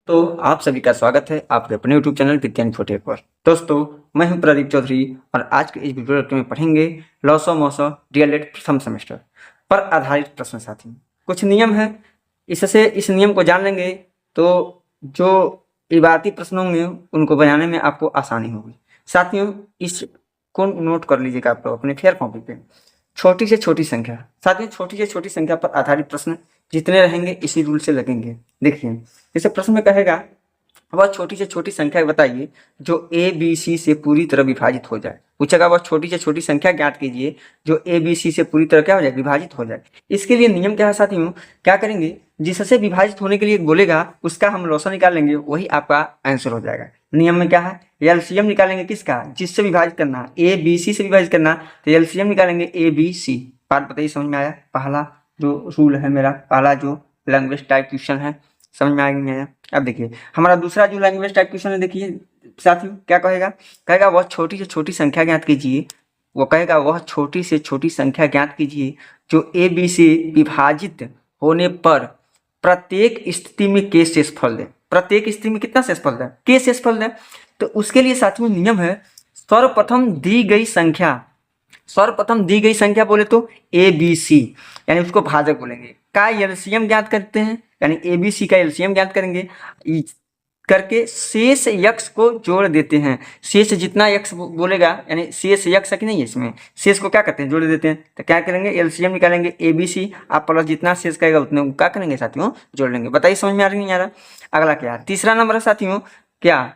तो आप सभी का स्वागत है आपके अपने YouTube चैनल विज्ञान फोटे पर। दोस्तों, मैं हूं प्रदीप चौधरी और आज के इस वीडियो में पढ़ेंगे लॉसो मॉसो डीएलएड प्रथम सेमेस्टर पर आधारित प्रश्न साथी। कुछ नियम है, इससे इस नियम को जान लेंगे तो जो इबारती प्रश्न होंगे उनको बनाने में आपको आसानी होगी। साथियों, इस को नोट कर लीजिएगा आप लोग अपने फेयर कॉपी पे। छोटी से छोटी संख्या, साथियों छोटी से छोटी संख्या पर आधारित प्रश्न जितने रहेंगे इसी रूल से लगेंगे। देखिए, जैसे प्रश्न में कहेगा वह छोटी से छोटी संख्या बताइए जो ए बी सी से पूरी तरह विभाजित हो जाए। पूछेगा वह छोटी से छोटी संख्या ज्ञात कीजिए जो ए बी सी से पूरी तरह क्या हो जाए, विभाजित हो जाए। इसके लिए नियम क्या है साथियों, क्या करेंगे, जिससे विभाजित होने के लिए बोलेगा उसका हम लॉसा निकाल लेंगे, वही आपका आंसर हो जाएगा। नियम में क्या है, एलसीएम निकालेंगे किसका, जिससे विभाजित करना, ए बी सी से विभाजित करना, तो एलसीएम निकालेंगे ए बी सी। बात बताइए, समझ में आया? पहला जो रूल है मेरा, पहला जो लैंग्वेज टाइप क्वेश्चन है, समझ में आ गया। अब देखिए हमारा दूसरा जो लैंग्वेज टाइप क्वेश्चन है, देखिए साथियों क्या कहेगा, कहेगा वह छोटी से छोटी संख्या ज्ञात कीजिए। वो कहेगा वह छोटी से छोटी संख्या ज्ञात कीजिए जो ए बी से विभाजित होने पर प्रत्येक स्थिति में के शेषफल दे। प्रत्येक स्थिति में कितना शेषफल दे, के शेषफल दे। तो उसके लिए साथियों नियम है, सर्वप्रथम दी गई संख्या बोले तो ए बी सी, यानी उसको भाजक बोलेंगे, का एलसीएम ज्ञात करते हैं, यानी ए बी सी का एलसीएम ज्ञात करेंगे करके शेष यक्स को जोड़ देते हैं। शेष जितना यक्स बोलेगा, यानी शेष यक्स है कि नहीं है, इसमें शेष को क्या करते हैं, जोड़ देते हैं। तो क्या करेंगे, एलसीएम निकालेंगे ए बी सी, आप प्लस जितना शेष करेगा उतने क्या करेंगे साथियों, जोड़ लेंगे। बताइए समझ में आ रही नहीं आ रहा? अगला क्या, तीसरा नंबर है साथियों, क्या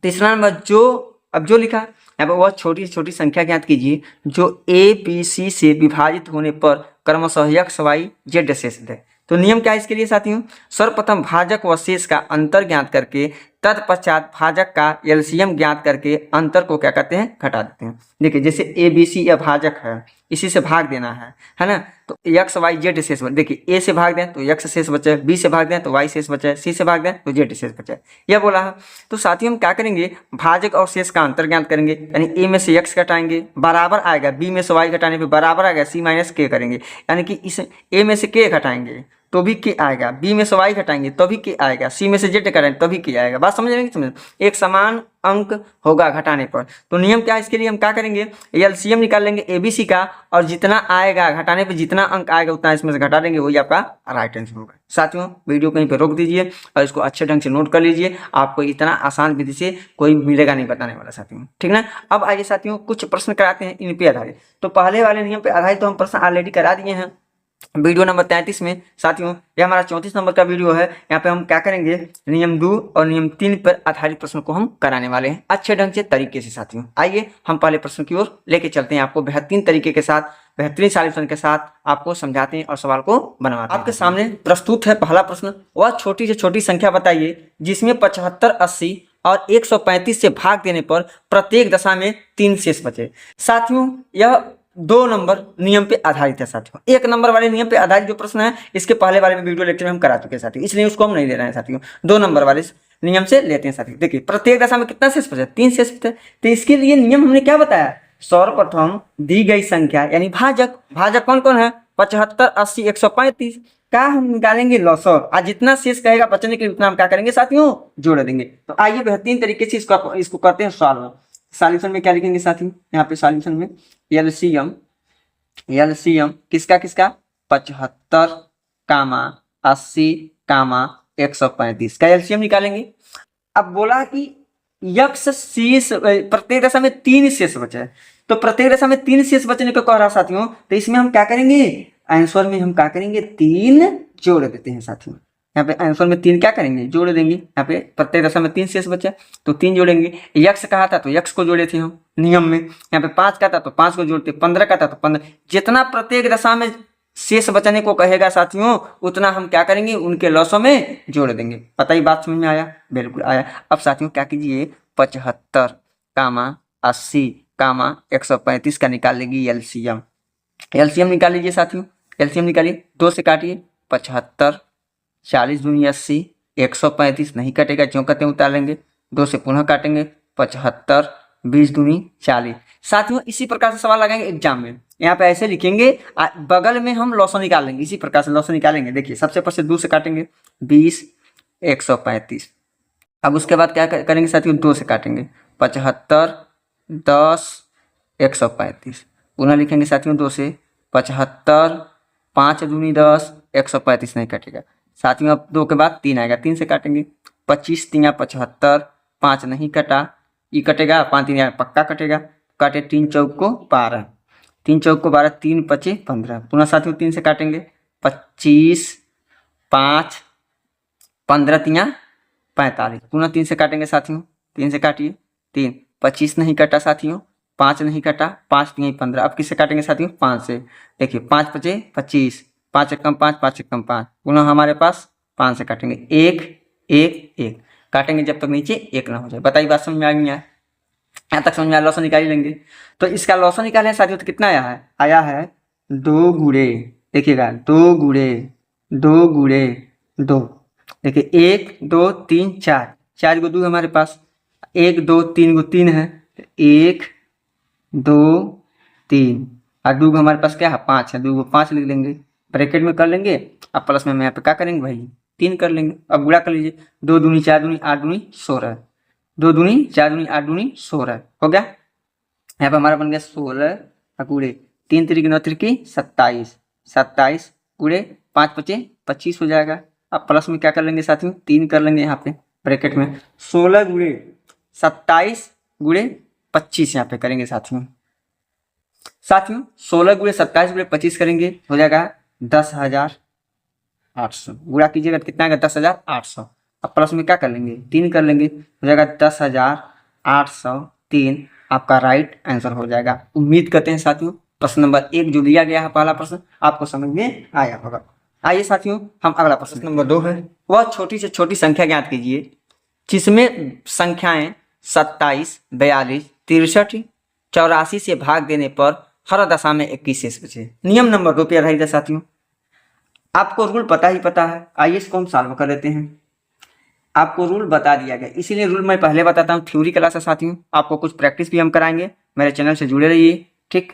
तीसरा नंबर जो अब जो लिखा यहाँ पर, वह छोटी से छोटी संख्या ज्ञात कीजिए जो ए बी सी से विभाजित होने पर क्रमशः एक्स वाई जेड शेष दे। तो नियम क्या है इसके लिए साथियों, सर्वप्रथम भाजक व शेष का अंतर ज्ञात करके तत्पश्चात भाजक का एलसीएम ज्ञात करके अंतर को क्या करते हैं, घटा देते हैं। देखिए जैसे ए बी सी यह भाजक है, इसी से भाग देना है ना, तो एक्स वाई जेड शेष बचे। देखिए ए से भाग दें तो एक्स शेष बचे, बी से भाग दें तो वाई शेष बचे, सी से भाग दें तो जेड शेष बचे, यह बोला है। तो साथियों हम क्या करेंगे, भाजक और शेष का अंतर ज्ञात करेंगे, यानी ए में से एक्स घटाएंगे बराबर आएगा, बी में से वाई घटाने पे बराबर आएगा, सी माइनस के करेंगे, यानी कि इस ए में से के घटाएंगे तो भी के आएगा, बी में से वाई घटाएंगे तो भी के आएगा, सी में से जेड घटाएंगे तो भी के आएगा। बात समझ रहे हैं? एक समान अंक होगा घटाने पर। तो नियम क्या है इसके लिए, हम क्या करेंगे, एलसीएम निकाल लेंगे एबीसी का, और जितना आएगा घटाने पे जितना अंक आएगा उतना इसमें से घटा देंगे, वही आपका राइट आंसर होगा। साथियों वीडियो कहीं पे रोक दीजिए और इसको अच्छे ढंग से नोट कर लीजिए, आपको इतना आसान विधि से कोई मिलेगा नहीं बताने वाला साथियों, ठीक ना। अब आइए साथियों कुछ प्रश्न कराते हैं इन पे आधारित। तो पहले वाले नियम पे आधारित तो हम प्रश्न ऑलरेडी करा दिए हैं वीडियो नंबर 33 में। साथियों ये हमारा 34 नंबर का वीडियो है, यहाँ पे हम क्या करेंगे, नियम 2 और नियम 3 पर आधारित प्रश्न को हम कराने वाले हैं अच्छे ढंग से तरीके से। साथियों आइए हम पहले प्रश्न की ओर लेके चलते हैं, आपको बेहतरीन तरीके के साथ, बेहतरीन सॉल्यूशन के साथ आपको समझाते हैं और सवाल को बनाते हैं। आपके सामने प्रस्तुत है पहला प्रश्न, वह छोटी से छोटी संख्या बताइए जिसमें 75, 80 और 135 से भाग देने पर प्रत्येक दशा में 3 शेष बचे। साथियों यह 2 नंबर नियम पे आधारित है साथियों। 1 नंबर वाले नियम पे आधारित जो प्रश्न है इसके पहले वाले में वीडियो लेक्चर में हम करा चुके हैं साथियों, इसलिए उसको हम नहीं ले रहे हैं साथियों, 2 नंबर वाले नियम से लेते हैं साथियों। देखिए प्रत्येक दशा में कितना शेष बचा, 3 शेष बचा। तो इसके लिए नियम हमने क्या बताया, सर्वप्रथम दी गई संख्या यानी भाजक, भाजक कौन कौन है, 75, 80, 135 का हम निकालेंगे लॉसर, और जितना शेष कहेगा बचने के लिए उतना हम क्या करेंगे साथियों, जोड़ देंगे। तो आइए बेहतरीन तरीके से इसको करते हैं सॉल्व। सॉल्यूशन में क्या लिखेंगे साथियों, यहाँ पे सॉल्यूशन में एलसीएम किसका 75, 80, 135 का एलसीएम निकालेंगे। अब बोला कि यक्स शेष प्रत्येक दशा में 3 शेष बचे, तो प्रत्येक दशा में 3 शेष बचने को कह रहा साथियों, तो इसमें हम क्या करेंगे, आंसर में हम क्या करेंगे, 3 जोड़ देते हैं साथियों। यहाँ पे आंसर में 3 क्या करेंगे, जोड़ देंगे। यहाँ पे प्रत्येक दशा में 3 शेष बचे तो 3 जोड़ेंगे। यक्स कहा था तो यक्स को जोड़े थे हम नियम में। यहाँ पे 5 का था तो 5 को जोड़ते, 15 का था तो 15, जितना प्रत्येक दशा में शेष बचने को कहेगा साथियों उतना हम क्या करेंगे, उनके लॉसों में जोड़ देंगे। पता ही बात समझ में आया, बिल्कुल आया। अब साथियों क्या कीजिए, 75, 80, 135 का निकाल लेंगे एलसीएम निकाल लीजिए साथियों। एलसीएम निकालिए, 2 से काटिए, 75, 40 दूनी 80, 135 नहीं कटेगा, जो कहते हैं उतार लेंगे, 2 से पुनः काटेंगे, 75, 20 दूनी 40। साथियों इसी प्रकार से सवाल लगाएंगे एग्जाम में, यहाँ पे ऐसे लिखेंगे, बगल में हम लॉसो निकाल लेंगे, इसी प्रकार से लॉसो निकालेंगे। देखिए सबसे पहले 2 से काटेंगे, 20, 135। अब उसके बाद क्या करेंगे साथियों, 2 से काटेंगे, 75, 10, 135। पुनः लिखेंगे साथियों 2 से, 75, 5 दूनी 10, 135 नहीं कटेगा साथियों। अब 2 के बाद 3 आएगा, 3 से काटेंगे, 25 तिया 75, 5 नहीं कटा, ये कटेगा, 5 3 पक्का कटेगा, काटे 3 चौक को 12, 3 चौक को 12, 3 पचे 15। पुनः साथियों 3 से काटेंगे, 25, 5, 15 तिया 45। पुनः 3 से काटेंगे साथियों, 3 से काटिए, 3, 25 नहीं कटा साथियों, 5 नहीं कटा, 5 तिया 15। अब किससे काटेंगे साथियों, 5 से। देखिए 5 पचे 25, 5 एकम 5, 5 एकम 5। पुनः हमारे पास 5 से काटेंगे, 1 1 1 काटेंगे जब तक नीचे 1 ना हो जाए। बताइए बात समझ में आ गई है? यहाँ तक समझ में आया? लॉसन निकाल लेंगे। तो इसका लॉसन निकाले साथियों, तो कितना आया है 2 गुणे, देखिएगा 2 गुणे 2 गुणे 2। देखिए 1 2 3 4, 4 को 2 हमारे पास, 1 2 3 को 3 है, 1 2 3, और 2 को हमारे पास क्या है 5 है, 2 को 5 लिख लेंगे, ब्रैकेट में कर लेंगे। अब प्लस में यहाँ पे क्या करेंगे भाई, 3 कर लेंगे। अब गुणा कर लीजिए, 2 दूनी 4 दूनी 8 दूनी 16, 2 दूनी 4 दूनी 8 दूनी 16 हो गया। यहाँ पे हमारा बन गया 16 गुणे 3 तिरिकी 9 तिरिकी 27, 27 गुणे 5 पचे 25 हो जाएगा। अब प्लस में क्या कर लेंगे साथियों, 3 कर लेंगे यहाँ पे ब्रैकेट में, 16 गुणे 27 गुणे 25 यहाँ पे करेंगे साथियों। 16 गुणे 27 गुणे 25 करेंगे, हो जाएगा 10,800। गुणा कीजिएगा तो कितना आएगा 10,800। अब प्लस में क्या कर लेंगे, 3 कर लेंगे, हो जाएगा 10,803। आपका राइट आंसर हो जाएगा। उम्मीद करते हैं साथियों प्रश्न नंबर 1 जो दिया गया है पहला प्रश्न आपको समझ में आया होगा। आइए साथियों हम अगला प्रश्न नंबर 2 है, वह छोटी से छोटी संख्या ज्ञात कीजिए जिसमें संख्याएं 27, 42, 63, 84 से भाग देने पर हर दशा में 21 शेष बचे। नियम नंबर 2 पे आधारित है साथियों। आपको रूल पता ही पता है, आइए इसको हम सॉल्व कर लेते हैं। आपको रूल बता दिया गया, इसीलिए रूल मैं पहले बताता हूँ। थ्योरी क्लास है साथियों, आपको कुछ प्रैक्टिस भी हम कराएंगे, मेरे चैनल से जुड़े रहिए, ठीक।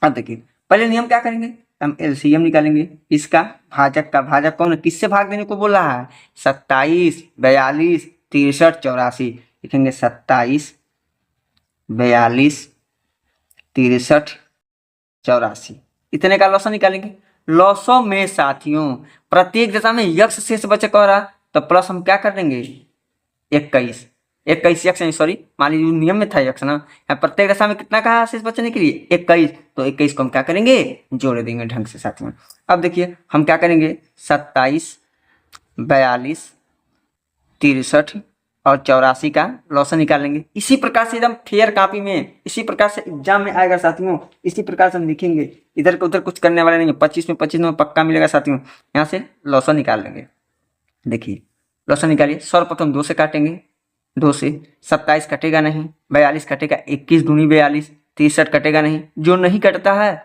अब देखिए पहले नियम क्या करेंगे, हम एलसीएम निकालेंगे, इसका भाजक का, भाजक कौन है, किससे भाग देने को बोल रहा है, 27, 42, 63, 84। लिखेंगे 27, 42, 63, 84, इतने का लॉसा निकालेंगे। लॉसों में साथियों प्रत्येक दशा में यक्ष शेष बचे कह रहा, तो प्लस हम क्या कर देंगे 21, 21 यक्ष सॉरी मान लीजिए नियम में था यक्ष ना, प्रत्येक दशा में कितना कहा शेष बचने के लिए 21, तो 21 को हम क्या करेंगे जोड़ देंगे ढंग से साथियों। अब देखिए हम क्या करेंगे 27, 42, 63 और 84 का लॉसन निकालेंगे। इसी प्रकार से एकदम फेयर कॉपी में, इसी प्रकार से एग्जाम में आएगा साथियों, इसी प्रकार से हम लिखेंगे, इधर को उधर कुछ करने वाले नहीं है। 25 में 25 में पक्का मिलेगा साथियों। यहाँ से लॉसन निकाल लेंगे। देखिए लॉसन निकालिए, सर्वप्रथम 2 से काटेंगे, 2 से 27 कटेगा नहीं, 42 कटेगा, 21 दूनी 42, 63 कटेगा नहीं, जो नहीं कटता है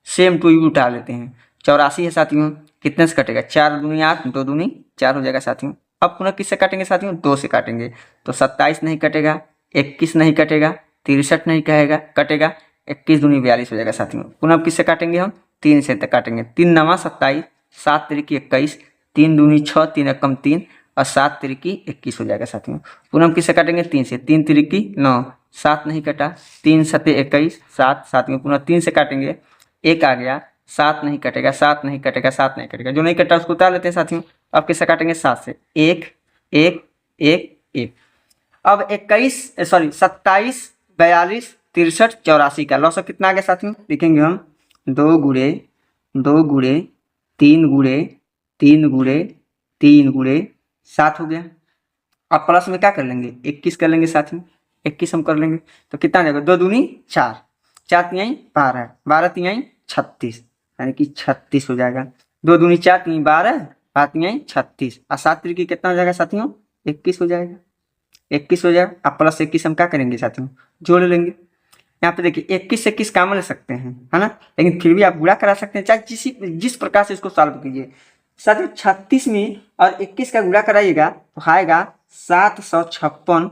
सेम टू यू उठा लेते हैं। 84 है साथियों, कितने से कटेगा 4 दूनी 8, 2 दूनी 4 हो जाएगा साथियों। अब पुनः किससे काटेंगे साथियों 2 से काटेंगे, तो 27 नहीं कटेगा, 21 नहीं कटेगा, 63 नहीं कहेगा कटेगा, 21 दूनी 42 हो जाएगा साथियों। पुनः किससे काटेंगे हम 3 से काटेंगे, 3 नवा 27, 7 तिरिकी 21, 3 दूनी 6, 3 एकम 3 और 7 तिरिकी 21 हो जाएगा साथियों। पुनः हम किससे काटेंगे 3 से, 3 तिरिकी 9, 7 नहीं कटा, 3 सते 21, 7 साथियों। पुनः 3 से काटेंगे, 1 आ गया, 7 नहीं कटेगा, 7 नहीं कटेगा, 7 नहीं कटेगा, जो नहीं कटा उसको उतार लेते हैं साथियों। अब किससे काटेंगे 7 से, 1 1 1 1। अब 27, 42, 63, 84 का लॉस कितना आ गया साथियों, लिखेंगे हम 2 गुणे 2 गुणे 3 गुणे 3 गुणे 3 गुणे 7 हो गया। अब प्लस में क्या कर लेंगे 21 कर लेंगे साथियों, 21 हम कर लेंगे तो कितना आ जाएगा 2 दूनी 4, 4 तिहाई 12, 12 तिहाई 36, यानी कि 36 हो जाएगा। 2 दूनी 4 3 12, 12 तिहाई 36 और 7 तिरिकी कितना हो जाएगा साथियों 21 हो जाएगा, 21 हो जाएगा। अब प्लस 21 हम क्या करेंगे साथियों जोड़ लेंगे। यहाँ पे देखिए 21 से 21 काम ले सकते हैं है ना, लेकिन फिर भी आप गुणा करा सकते हैं, चाहे जिस प्रकार से इसको सॉल्व कीजिए। साथियों 36 में और 21 का गुणा कराइएगा तो आएगा 756,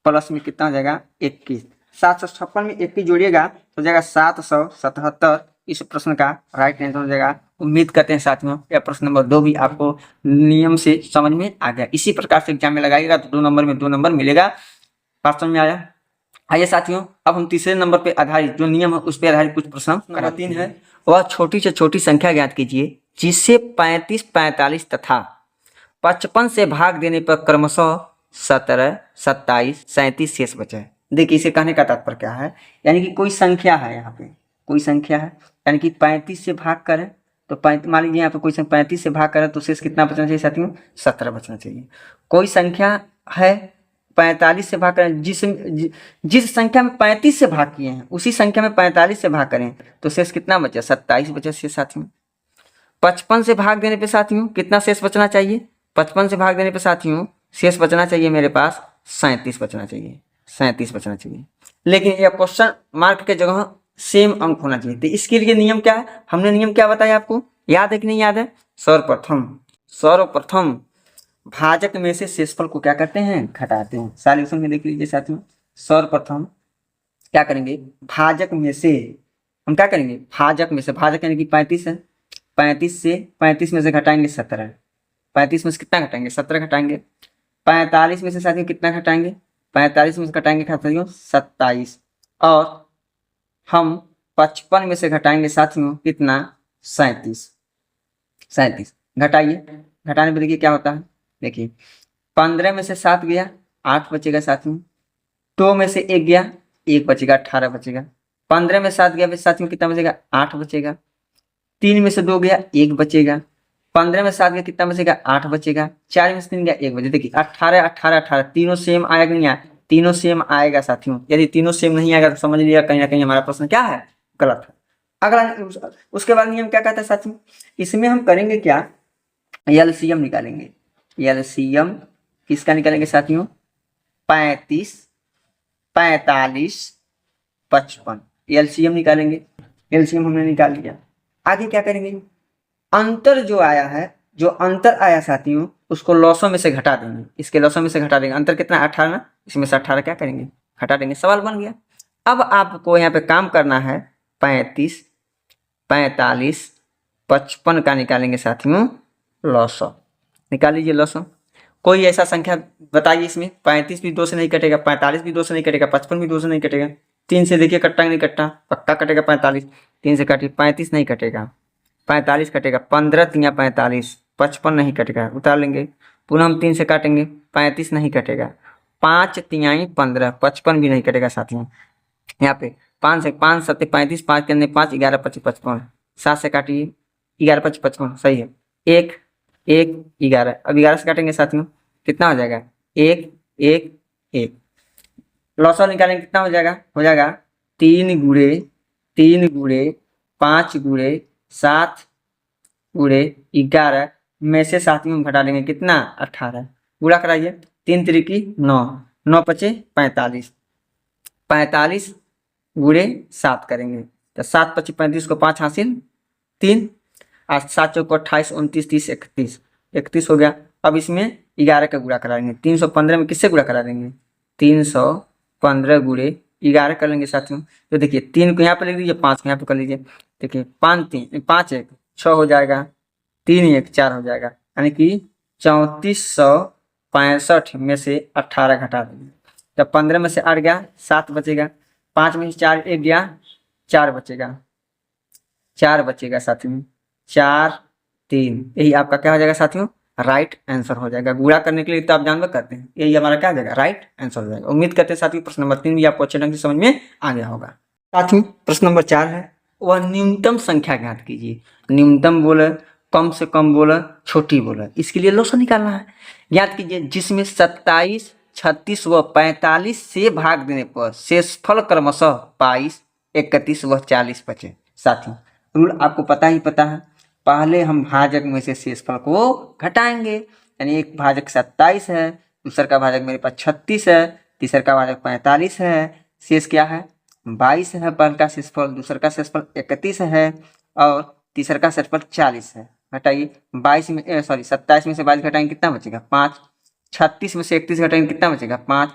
प्लस में कितना हो जाएगा 21, 756 में 21 जोड़िएगा तो हो जाएगा 777, इस प्रश्न का राइट आंसर हो जाएगा। उम्मीद करते हैं साथियों यह प्रश्न नंबर 2 भी आपको नियम से समझ में आ गया। इसी प्रकार से एग्जाम में लगाइएगा तो 2 नंबर में 2 नंबर मिलेगा। बात समझ में आया? आइए साथियों, अब हम तीसरे नंबर पे आधारित जो नियम है उस पर आधारित कुछ प्रश्न नंबर 3 है, वह छोटी से छोटी संख्या ज्ञात कीजिए जिससे 35, 45 तथा 55 से भाग देने पर क्रमशः 17, 27, 37 शेष बचे। देखिए इसे कहने का तात्पर्य क्या है, यानी कि कोई संख्या है, यहाँ पे कोई संख्या है, यानी कि 35 से भाग करें तो मान लीजिए यहाँ पे कोई 35 से भाग करें तो शेष कितना बचना चाहिए साथियों? 17 बचना चाहिए। कोई संख्या है 45 से भाग करें, जिस संख्या में 35 से भाग किए हैं उसी संख्या में 45 से भाग करें तो शेष कितना बचा? 27 बचा शेष साथियों। 55 से भाग देने पे साथियों कितना शेष बचना चाहिए? 55 से भाग देने पे साथियों शेष बचना चाहिए मेरे पास 37 बचना चाहिए, 37 बचना चाहिए। लेकिन यह क्वेश्चन मार्क के जगह सेम अंक होना चाहिए। तो इसके लिए नियम क्या है? हमने नियम क्या बताया आपको, याद है कि नहीं याद है? सर्वप्रथम भाजक में से शेषफल को क्या करते हैं? घटाते हैं। सॉल्यूशन में देख लीजिए साथियों, सर्वप्रथम क्या करेंगे? भाजक में से हम क्या करेंगे? भाजक में से, भाजक यानी कि 35 है, 35 में से घटाएंगे 17। 35 में से कितना घटाएंगे? 17 घटाएंगे। 45 में से साथियों कितना घटाएंगे? 45 में से घटाएंगे साथियों 27। और हम 55 में से घटाएंगे साथियों कितना? 37 घटाइए। घटाने पर देखिए क्या होता है, देखिए 15 में से 7 गया 8 बचेगा साथियों। 2 में से 1 गया 1 बचेगा 18 बचेगा। 15 में 7 गया साथियों कितना बचेगा? 8 बचेगा। 3 में से 2 गया 1 बचेगा। 15 में 7 गया कितना बचेगा? 8 बचेगा। 4 में से 3 गया 1 बचेगा। देखिए 18 18 18 तीनों सेम आएगा नहीं आया? तीनों सेम आएगा साथियों। यदि तीनों सेम नहीं आएगा तो समझ लीजिएगा कहीं ना कहीं हमारा प्रश्न क्या है? गलत है। अगला उसके बाद नियम क्या कहता है साथियों, इसमें हम करेंगे क्या? एलसीएम निकालेंगे। एलसीएम किसका निकालेंगे साथियों? 35, 45, 55 एलसीएम निकालेंगे। एलसीएम हमने निकाल लिया। आगे क्या करेंगे? अंतर जो आया है, जो अंतर आया साथियों उसको लॉसों में से घटा देंगे। इसके लॉसों में से घटा देंगे। अंतर कितना? 18 ना, इसमें से 18 क्या करेंगे? घटा देंगे। सवाल बन गया। अब आपको यहाँ पे काम करना है 35, 45, 55 का निकालेंगे साथियों लॉसो। निकाल लीजिए लॉसो। कोई ऐसा संख्या बताइए इसमें 35 भी 2 से नहीं कटेगा, 45 भी 2 से नहीं कटेगा, 55 भी 2 से नहीं कटेगा। 3 से देखिए कट्टा नहीं कट्टा, पक्का कटेगा 45। 3 से काटिए 35 नहीं कटेगा, 45 कटेगा। 15 तिया 45, 55 नहीं कटेगा, उतार लेंगे। पुनः हम 3 से काटेंगे 35 नहीं कटेगा। 5 तियाई 15, 55 भी नहीं कटेगा साथियों। यहाँ पे 5 से 5 7 35, 5 के अंदर 5, 11 25 55। 7 से काटिए 11 25 55, सही है। 1 1 11, अब 11 से काटेंगे साथियों कितना हो जाएगा? 1 1 1। लॉसो निकालेंगे कितना हो जाएगा? हो जाएगा 3 गुणे 5 गुणे 7 गुणे 11 में से साथियों घटा लेंगे कितना? 18। गुणा कराइए। 3 त्रिकी 9, 9 पचे 45, 45 गुणे 7 करेंगे तो 7 पचे 35 को 5 हासिल 3, 7 चौको 28 29 30 31, 31 हो गया। अब इसमें 11 का गुणा कराएंगे। 315 में किससे गुणा करा देंगे? 315 गुणे 11 कर लेंगे साथियों। तो देखिए 3 को यहाँ पे लिख दीजिए, 5 को यहाँ पे कर लीजिए। देखिए 5 1 6 हो जाएगा, 3 1 4 हो जाएगा, यानी कि 3465 में से 18 घटा देंगे। जब 15 में से 8 गया 7 बचेगा। 5 में से 4 1 गया 4 बचेगा, 4 बचेगा साथियों। 4 3, यही आपका क्या हो जाएगा साथियों? राइट आंसर हो जाएगा। गुणा करने के लिए तो आप जानवर करते हैं, यही हमारा क्या हो जाएगा? राइट आंसर हो जाएगा। उम्मीद करते हैं साथियों प्रश्न नंबर 3 भी आपको अच्छे ढंग से समझ में आ गया होगा। साथियों प्रश्न नंबर 4 है, वह न्यूनतम संख्या ज्ञात कीजिए। न्यूनतम बोले, कम से कम बोले, छोटी बोले, इसके लिए लॉसो निकालना है। ज्ञात कीजिए जिसमें 27, 36 व 45 से भाग देने पर शेषफल क्रमशः 22, 31 व 40 बचे। साथियों रूल आपको पता ही पता है, पहले हम भाजक में से शेषफल को घटाएंगे। यानी एक भाजक 27 है, दूसरा का भाजक मेरे पास 36 है, तीसरा का भाजक 45 है, शेष क्या है? 22 है पहले का शेषफल, दूसरा का शेषफल 31 है और तीसरा का शेषफल 40 है। घटाइए 27 में से 22 घटाएंगे कितना बचेगा? 5। 36 में से 31 घटाएंगे कितना बचेगा? 5।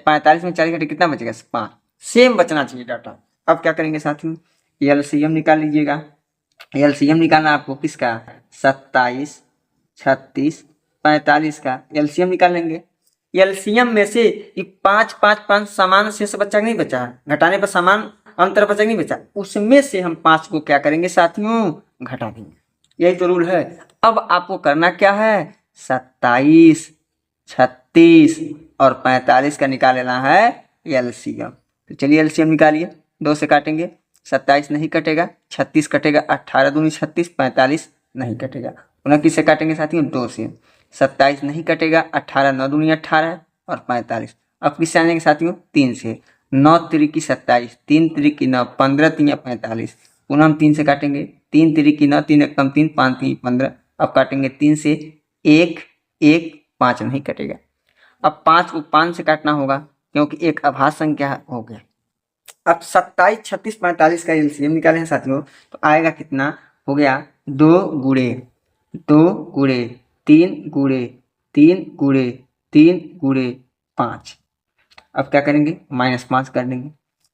45 में 40 घटाएंगे कितना बचेगा? 5। सेम बचना चाहिए डाटा। अब क्या करेंगे साथियों? एलसीएम निकाल लीजिएगा। एलसीएम निकालना आपको किसका, 27, 36, 45 का एलसीएम निकाल लेंगे। एलसीएम में से ये 5, 5, 5 समान शेष बचा नहीं बचा, घटाने पर समान अंतर बचा नहीं बचा, उसमें से हम 5 को क्या करेंगे साथियों, घटा देंगे। यही तो रूल है। अब आपको करना क्या है, 27, 36 और 45 का निकाल लेना है एलसीएम। तो चलिए एलसीएम निकालिए। 2 से काटेंगे, 27 नहीं कटेगा, 36 कटेगा, 18 दूनी 36, 45 नहीं कटेगा। 29 से काटेंगे साथियों, 2 से, 27 नहीं कटेगा, 18 9 दूनी 18 और 45। अब किससे आनेंगे साथियों, 3 से, 9 त्रिकी 27, 3 त्रिकी 9, 15 3 45। पुनः हम 3 से काटेंगे, 3 त्रिकी 9, 3 एकम 3, 5 3 15। अब काटेंगे 3 से, 1 1 5 नहीं कटेगा। अब 5 को 5 से काटना होगा क्योंकि एक अभाज्य संख्या हो गया। अब 27, 36, 45 का एलसीएम निकाले हैं साथियों, तो आएगा कितना, हो गया 2 गुणे 2 गुणे 3 गुणे 3 गुणे 3 गुणे 5। अब क्या करेंगे, -5 कर देंगे।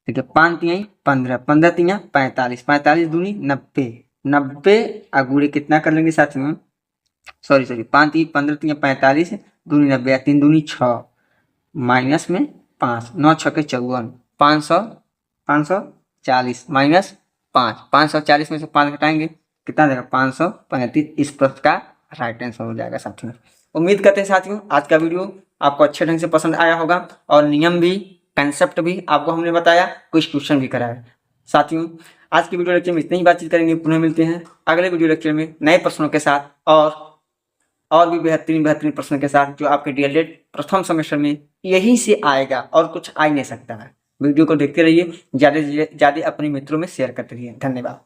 ठीक है, 5 तिहाई 15, 15 तिहाई 45, 45 दूनी 90, 90 गुणे कितना कर लेंगे साथियों, सॉरी 5 3 15 3 45 दूनी 90, 3 दूनी 6, माइनस में 5, 9 6 के 54, 540 माइनस 5, 540 में से 5 घटाएंगे कितना देगा, 535। इस प्रश्न का राइट आंसर हो जाएगा साथियों। उम्मीद करते हैं साथियों आज का वीडियो आपको अच्छे ढंग से पसंद आया होगा और नियम भी, कंसेप्ट भी आपको हमने बताया, कुछ क्वेश्चन भी कराया। साथियों आज की वीडियो लेक्चर में इतनी ही बातचीत करेंगे, पुनः मिलते हैं अगले वीडियो लेक्चर में नए प्रश्नों के साथ और भी बेहतरीन प्रश्नों के साथ, जो आपके डीएलएड प्रथम सेमेस्टर में यहीं से आएगा और कुछ आ ही नहीं सकता है। वीडियो को देखते रहिए, ज़्यादा अपने मित्रों में शेयर करते रहिए। धन्यवाद।